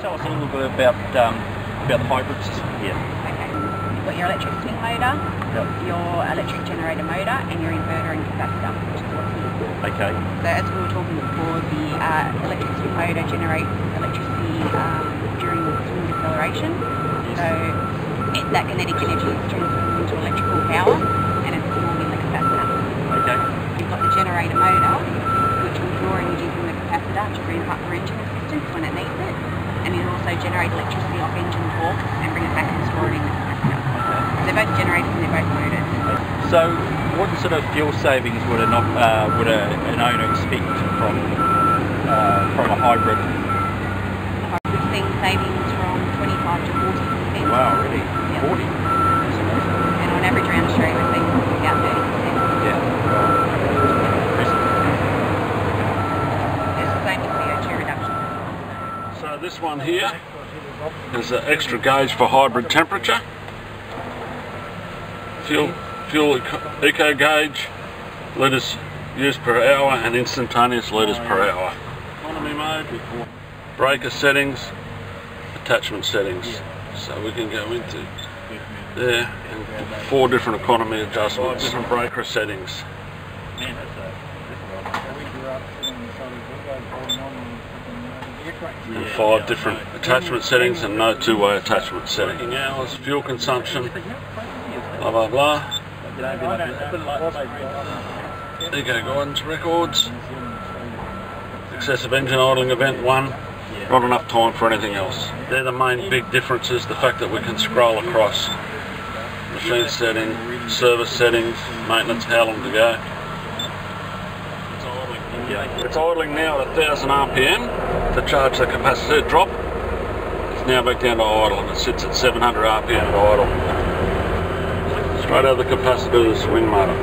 tell us a little bit about the hybrid system here. Okay. You've got your electric swing motor, your electric generator motor, and your inverter and capacitor, which is what's here. Okay. So as we were talking before, the electric swing motor generates electricity during swing deceleration. So that kinetic energy is transformed into electrical power, and it's stored in the capacitor. Okay. You've got the generator motor, which will draw energy from the capacitor to ramp up your engine assistance when it needs it, and it'll also generate electricity off engine torque and bring it back and store it in the capacitor. Okay. They're both generators and they're both motors. So what sort of fuel savings would an owner expect from a hybrid? We've seen savings from 25 to 40%. Wow, really? Yeah. 40? That's amazing. And on average around Australia we've seen about 30%. Yeah. It's the same with CO2 reduction. So this one here is an extra gauge for hybrid temperature. Fuel eco gauge, litres used per hour and instantaneous litres per hour. Economy mode, breaker settings, attachment settings. So we can go into there and 4 different economy adjustments, different breaker settings. And 5 different attachment settings and no two-way attachment setting. Working hours, fuel consumption, blah blah blah. Eco guidance records. Excessive engine idling event 1. Not enough time for anything else. They're the main big differences. The fact that we can scroll across machine setting, service settings, maintenance, how long to go. It's idling now at 1000 RPM to charge the capacitor drop. It's now back down to idle and it sits at 700 RPM at idle. Straight out of the capacitor to the swing motor.